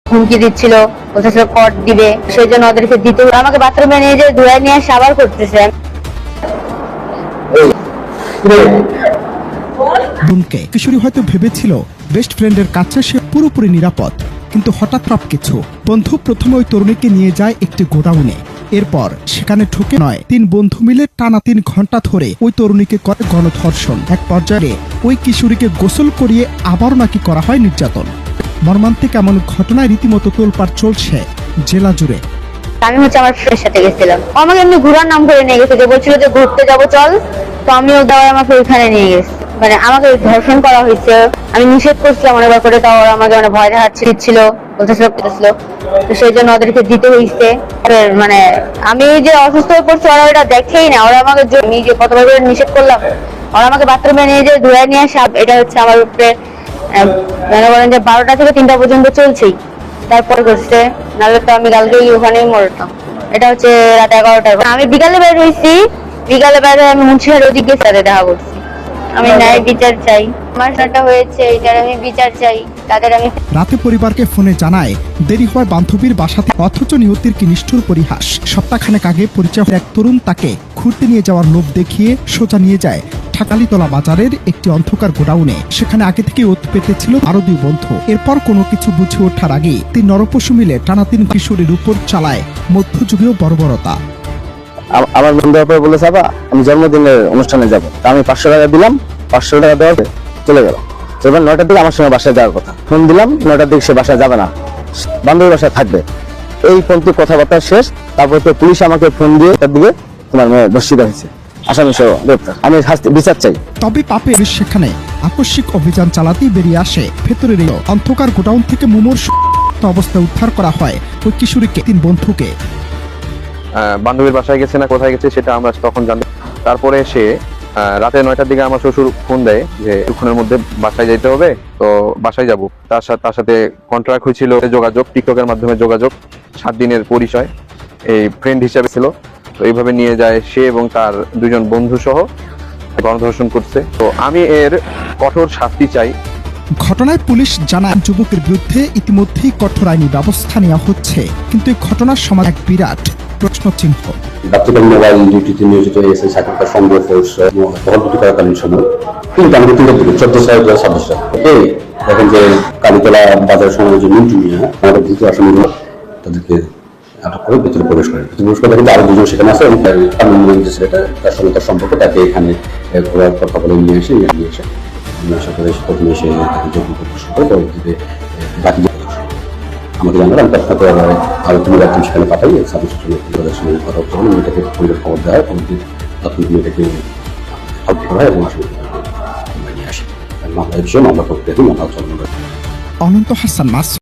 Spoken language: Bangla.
হুমকি দিচ্ছিল, বলতেছিল কট দিবে, সেই জন্য ওদেরকে দিতে আমাকে বাথরুমে নিয়ে যে ধুয়ে নিয়ে সাবার করতেছে। বোনকে কিশোরী হয়তো ভেবেছিল বেস্ট ফ্রেন্ডের কাছে সে পুরোপুরি নিরাপদ, কিন্তু হঠাৎ কিছু বন্ধু প্রথমে ওই তরুণীকে নিয়ে যায় একটি গোডাউনে। এরপর সেখানে ঢুকে নয়, 3 বন্ধু মিলে টানা 3 ঘন্টা ধরে ওই তরুণীকে করে গণধর্ষণ। এক পর্যায়ে ওই কিশোরীকে গোসল করিয়ে আবারও নাকি করা হয় নির্যাতন। মর্মান্তিক এমন ঘটনায় রীতিমতো তোলপাড় চলছে জেলা জুড়ে। আমি আমার ফ্রেন্ডের সাথে গেছিলাম, আমাকে এমনি ঘোরার নাম করে নিয়ে গেছে, যে বলছিল যে ঘুরতে যাবো চল, তো আমিও দাওয়ায় আমাকে ওইখানে নিয়ে গেছে। মানে আমাকে ধর্ষণ করা হয়েছে, আমি নিষেধ করছিলাম অনেকবার করে, তাও ওরা আমাকে ভয় দেখাচ্ছিল, বলতেছিল তো সেই জন্য ওদেরকে দিতে হয়েছে। মানে আমি যে অসুস্থ হয়ে পড়ছি ওরা ওটা দেখেই না, ওরা আমাকে আমি যে কতবার করে নিষেধ করলাম, ওরা আমাকে বাথরুমে নিয়ে যে ধুয়ে নিয়ে এটা হচ্ছে আমার উপরে মনে করেন যে 12টা থেকে 3টা পর্যন্ত চলছেই, তারপর করছে, নাহলে তো আমি কালকেই ওখানেই মরতাম। এটা হচ্ছে রাত 11টায়। আমি বিকালে বের হয়েছি, বিকালে বের হয়ে আমি মুন্সিহার ওদিকে সাথে দেখা করছি। আমি ন্যায় বিচার চাই, আমার সাথে হয়েছে এটার আমি বিচার চাই। তাদের আমি রাতে পরিবারকে ফোনে জানায় দেরি হওয়ায় বান্ধবীর বাসাতে, অথচ নিহতের কি নিষ্ঠুর পরিহাস। সপ্তাহখানেক আগে পরিচয় এক তরুণ তাকে ঘুরতে নিয়ে যাওয়ার লোভ দেখিয়ে সোজা নিয়ে যায় ঠাকালীতলা বাজারের একটি অন্ধকার গোডাউনে। সেখানে আগে থেকে ওত পেতেছিল আরো 2 বন্ধু। এরপর কোনো কিছু বুঝে ওঠার আগে 3 নরপশু মিলে টানা 3 কিশোরীর উপর চালায় মধ্যযুগীয় বর্বরতা। আমার বন্ধু বলে যাবা, আমি জন্মদিনের অনুষ্ঠানে যাবো, আমি 500 টাকা দিলাম, 500 টাকা দেওয়া চলে গেল। এবার 9টার দিকে আমার সঙ্গে বাসায় যাওয়ার কথা, ফোন দিলাম 9টার দিকে সে বাসায় যাবে না, বান্ধবীর বাসায় থাকবে। এই পর্যন্ত কথাবার্তা শেষ। তারপর তো পুলিশ আমাকে ফোন দিয়ে তার দিকে তোমার মেয়ে ধর্ষিত হয়েছে, আসামি সহ গ্রেপ্তার, আমি বিচার চাই। তবে পাপের সেখানে আকস্মিক অভিযান চালাতেই বেরিয়ে আসে ভেতরের এই অন্ধকার গোডাউন থেকে মুমূর্ষ অবস্থায় উদ্ধার করা হয় ওই কিশোরীকে, 3 বন্ধুকে। বান্ধবীর বাসায় গেছে না কোথায় গেছে সেটা আমরা তখন জানি। তারপরে সে রাতে 9টার দিকে আমার শ্বশুর ফোন দেয় যে কিছুক্ষণের মধ্যে বাসায় যেতে হবে, তো বাসায় যাব। তার সাথে কন্ট্রাক্ট হয়েছিল যোগাযোগ, টিকটকের মাধ্যমে যোগাযোগ, 7 দিনের পরিচয়, এই ফ্রেন্ড হিসাবে ছিল। তো এইভাবে নিয়ে যায় সে এবং তার 2 জন বন্ধু সহ গণধর্ষণ করছে। তো আমি এর কঠোর শাস্তি চাই। ঘটনায় পুলিশ জানায় যুবকের বিরুদ্ধে ইতিমধ্যেই কঠোর আইনি ব্যবস্থা নেওয়া হচ্ছে, কিন্তু এই ঘটনার সমাজ এক বিরাট প্রশ্নচিহ্ন। রাত্রিকালীন মোবাইল ডিউটিতে নিয়োজিত এসে সাকিবকার সংগ্রহ ফোর্স টহল ডিউটি করাকালীন সময় কিন্তু আমাদের 14/6/2026 দেখেন যে কালীতলা বাজার সমাজের যে মিন্টু মিয়া, আমাদের দ্বিতীয় আসামিগুলো তাদেরকে আটক করে ভেতরে প্রবেশ করে। প্রবেশ করে দেখেন আরো 2 জন সেখানে আছে এবং যে ছেলেটা তার সঙ্গে তার সম্পর্ক, তাকে এখানে ঘোরার কথা বলে নিয়ে এসে আশা করে প্রথমে এসে তাকে যোগ্য প্রদর্শন করে, পরবর্তীতে বাকি আমাকে জানার আমি তৎক্ষণাৎ আরো 3 রাত সেখানে পাঠাই। সাবজেক্টের সঙ্গে কথা হচ্ছে, মেয়েটাকে পরিবার খবর দেওয়া হয়, পরবর্তী তাৎক্ষণিক মেয়েটাকে হত্যা করা হয় এবং আসলে নিয়ে আসে। মামলা বিষয়ে মামলা প্রক্রিয়া মামলা চলমান। অনন্ত হাসান মাস।